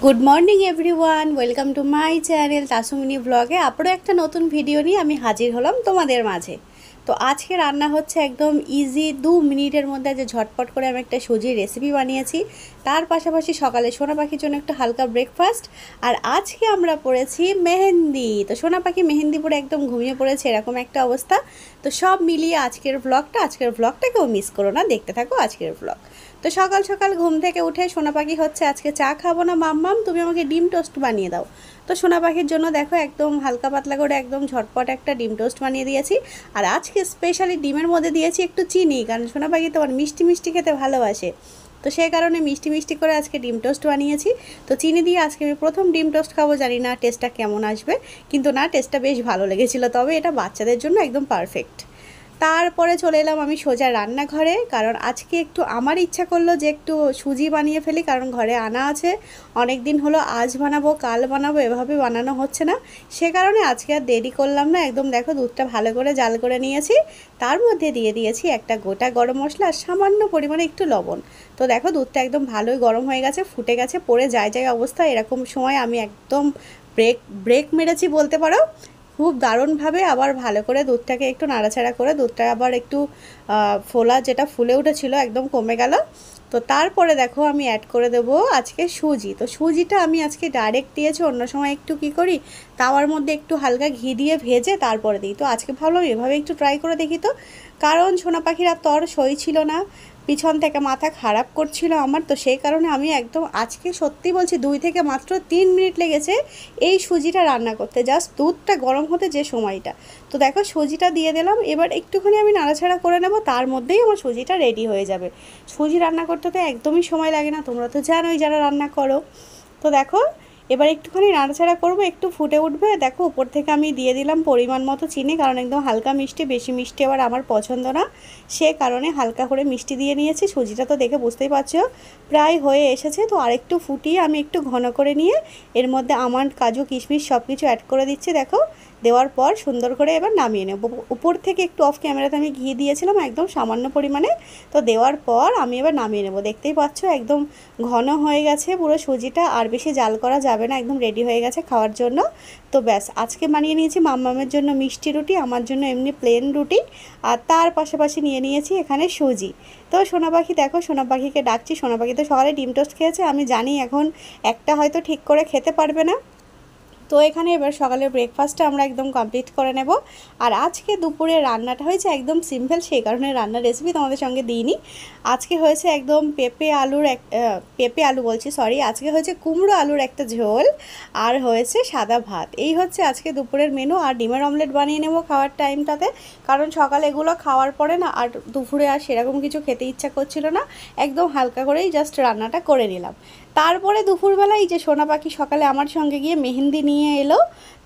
Good morning everyone, welcome to my channel Tasumini ব্লগে। আবারও একটা নতুন ভিডিও নিয়ে আমি হাজির হলাম তোমাদের মাঝে। তো আজকে রান্না হচ্ছে একদম ইজি, 2 মিনিটের মধ্যে যে ঝটপট করে আমি একটা সুজির রেসিপি বানিয়েছি। তার পাশাপাশি সকালে সোনা পাখির জন্য একটু হালকা ব্রেকফাস্ট। আর আজকে আমরা পড়েছি মেহেন্দি। তো সোনা পাখি মেহেন্দি পরে একদম ঘুমিয়ে পড়েছে, এরকম একটা অবস্থা। তো সব মিলিয়ে আজকের ব্লগটাকেও মিস করো না, দেখতে থাকো আজকের ব্লগ। তো সকাল সকাল ঘুম থেকে উঠে সোনা পাখি হচ্ছে আজকে চা খাবো না মাম্মাম, তুমি আমাকে ডিম টোস্ট বানিয়ে দাও। তো সোনা পাখির জন্য দেখো একদম হালকা পাতলা করে একদম ঝটপট একটা ডিম টোস্ট বানিয়ে দিয়েছি। আর আজকে স্পেশালি ডিমের মধ্যে দিয়েছি একটু চিনি, কারণ সোনা পাখি তো আমার মিষ্টি মিষ্টি খেতে ভালোবাসে। তো সেই কারণে মিষ্টি মিষ্টি করে আজকে ডিম টোস্ট বানিয়েছি। তো চিনি দিয়ে আজকে আমি প্রথম ডিম টোস্ট খাবো, জানি না টেস্টটা কেমন আসবে, কিন্তু না, টেস্টটা বেশ ভালো লেগেছিলো। তবে এটা বাচ্চাদের জন্য একদম পারফেক্ট। তারপরে চলে এলাম আমি সোজা রান্নাঘরে, কারণ আজকে একটু আমার ইচ্ছা করলো যে একটু সুজি বানিয়ে ফেলি, কারণ ঘরে আনা আছে অনেক দিন হলো। আজ বানাবো কাল বানাবো, এভাবে বানানো হচ্ছে না। সে কারণে আজকে আর দেরি করলাম না, একদম দেখো দুধটা ভালো করে জাল করে নিয়েছি। তার মধ্যে দিয়ে দিয়েছি একটা গোটা গরম মশলা আর সামান্য পরিমাণে একটু লবণ। তো দেখো দুধটা একদম ভালোই গরম হয়ে গেছে, ফুটে গেছে, পড়ে যায় অবস্থা। এরকম সময় আমি একদম ব্রেক মেরেছি বলতে পারো, খুব দারুণভাবে। আবার ভালো করে দুধটাকে একটু নাড়াচাড়া করে দুধটা আবার একটু ফোলা, যেটা ফুলে উঠেছিল একদম কমে গেল। তো তারপরে দেখো আমি অ্যাড করে দেবো আজকে সুজি। তো সুজিটা আমি আজকে ডাইরেক্ট দিয়েছি, অন্য সময় একটু কি করি, তাওয়ার মধ্যে একটু হালকা ঘি দিয়ে ভেজে তারপরে দিই। তো আজকে ভাবলাম এভাবে একটু ট্রাই করে দেখি। তো কারণ সোনা পাখিরা তর সই ছিল না, পিছন থেকে মাথা খারাপ করছিল আমার। তো সেই কারণে আমি একদম আজকে সত্যি বলছি 2 থেকে মাত্র 3 মিনিট লেগেছে এই সুজিটা রান্না করতে, জাস্ট দুধটা গরম হতে যে সময়টা। তো দেখো সুজিটা দিয়ে দিলাম, এবার একটুখানি আমি নাড়াচাড়া করে নেব, তার মধ্যেই আমার সুজিটা রেডি হয়ে যাবে। সুজি রান্না করতে তো একদমই সময় লাগে না, তোমরা তো জানোই যারা রান্না করো। তো দেখো এবার একটুখানি নাড়াচাড়া করবো, একটু ফুটে উঠবে। দেখো উপর থেকে আমি দিয়ে দিলাম পরিমাণ মতো চিনি, কারণ একদম হালকা মিষ্টি, বেশি মিষ্টি আবার আমার পছন্দ না। সে কারণে হালকা করে মিষ্টি দিয়ে নিয়েছি। সুজিটা তো দেখে বুঝতেই পারছো প্রায় হয়ে এসেছে। তো আরেকটু ফুটিয়ে আমি একটু ঘন করে নিয়ে এর মধ্যে আমন্ড, কাজু, কিশমিশ সব কিছু অ্যাড করে দিচ্ছি। দেখো দেওয়ার পর সুন্দর করে এবার নামিয়ে নেব। উপর থেকে একটু অফ ক্যামেরাতে আমি ঘি দিয়েছিলাম একদম সামান্য পরিমাণে। তো দেওয়ার পর আমি এবার নামিয়ে নেব। দেখতেই পাচ্ছ একদম ঘন হয়ে গেছে পুরো সুজিটা, আর বেশি জাল করা যাবে না, একদম রেডি হয়ে গেছে খাওয়ার জন্য। তো ব্যাস, আজকে বানিয়ে নিয়েছি মাম্মামের জন্য মিষ্টি রুটি, আমার জন্য এমনি প্লেন রুটি, আর তার পাশাপাশি নিয়ে নিয়েছি এখানে সুজি। তো সোনা পাখি দেখো, সোনা পাখিকে ডাকছি। সোনা পাখি তো সকালে ডিম টোস্ট খেয়েছে, আমি জানি এখন একটা হয়তো ঠিক করে খেতে পারবে না। তো এখানে এবার সকালের ব্রেকফাস্টটা আমরা একদম কমপ্লিট করে নেব। আর আজকে দুপুরে রান্নাটা হয়েছে একদম সিম্পল, সেই কারণে রান্নার রেসিপি তোমাদের সঙ্গে দিইনি। আজকে হয়েছে একদম পেঁপে আলু বলছি, সরি, আজকে হয়েছে কুমড়ো আলুর একটা ঝোল, আর হয়েছে সাদা ভাত। এই হচ্ছে আজকে দুপুরের মেনু। আর ডিমের অমলেট বানিয়ে নেব খাওয়ার টাইমটাতে, কারণ সকালে এগুলো খাওয়ার পরে না আর দুপুরে আর সেরকম কিছু খেতে ইচ্ছা করছিল না, একদম হালকা করেই জাস্ট রান্নাটা করে নিলাম। তারপরে দুপুরবেলা এই যে সোনা পাখি সকালে আমার সঙ্গে গিয়ে মেহেন্দি নিয়ে এলো।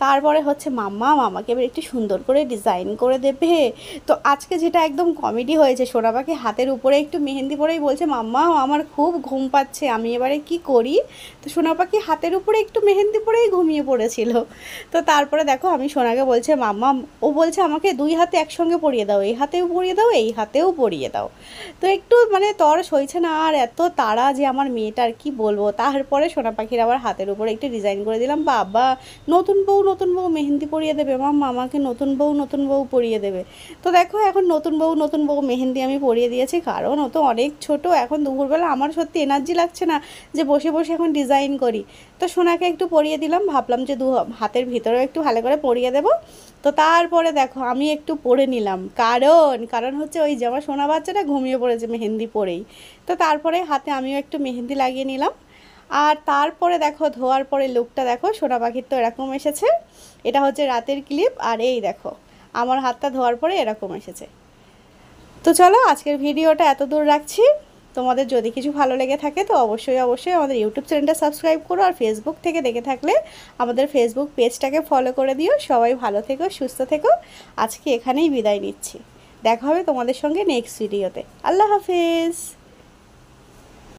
তারপরে হচ্ছে মাম্মা আমাকে এবার একটু সুন্দর করে ডিজাইন করে দেবে। তো আজকে যেটা একদম কমেডি হয়েছে, সোনা পাখি হাতের উপরে একটু মেহেন্দি পরেই বলছে মাম্মা আমার খুব ঘুম পাচ্ছে, আমি এবারে কি করি। তো সোনা পাখি হাতের উপরে একটু মেহেন্দি পরেই ঘুমিয়ে পড়েছিল। তো তারপরে দেখো আমি সোনাকে বলছে মাম্মা, ও বলছে আমাকে 2 হাতে একসঙ্গে পরিয়ে দাও, এই হাতেও পরিয়ে দাও, এই হাতেও পরিয়ে দাও। তো একটু মানে তর সইছে না, আর এত তাড়া যে আমার মেয়েটার কি বলবো। তারপরে সোনা পাখির আবার হাতের উপরে একটু ডিজাইন করে দিলাম। বাবা, নতুন বউ মেহেন্দি পরিয়ে দেবে, মাম্মা আমাকে নতুন বউ পরিয়ে দেবে। তো দেখো এখন নতুন বউ মেহেন্দি আমি পরিয়ে দিয়েছি, কারণ ও তো অনেক ছোট। এখন দুপুরবেলা আমার সত্যি এনার্জি লাগছে না যে বসে বসে এখন ডিজাইন করি। তো সোনাকে একটু পরিয়ে দিলাম, ভাবলাম যে হাতের ভিতরেও একটু ভালো করে পরিয়ে দেবো। তো তারপরে দেখো আমি একটু পরে নিলাম, কারণ হচ্ছে ওই যে আমার সোনা বাচ্চাটা ঘুমিয়ে পড়েছে মেহেন্দি পরেই। তো তারপরে হাতে আমিও একটু মেহেন্দি লাগিয়ে নিলাম। আর তারপরে দেখো ধোয়ার পরে লুকটা দেখো, সোনা পাখির তো এরকম এসেছে। এটা হচ্ছে রাতের ক্লিপ, আর এই দেখো আমার হাতটা ধোয়ার পরে এরকম এসেছে। তো চলো আজকের ভিডিওটা এত দূর রাখছি। তোমাদের যদি কিছু ভালো লেগে থাকে তো অবশ্যই আমাদের ইউটিউব চ্যানেলটা সাবস্ক্রাইব করো, আর ফেসবুক থেকে দেখে থাকলে আমাদের ফেসবুক পেজটাকে ফলো করে দিও। সবাই ভালো থেকো, সুস্থ থেকো। আজকে এখানেই বিদায় নিচ্ছি, দেখা হবে তোমাদের সঙ্গে নেক্সট ভিডিওতে। আল্লাহ হাফেজ।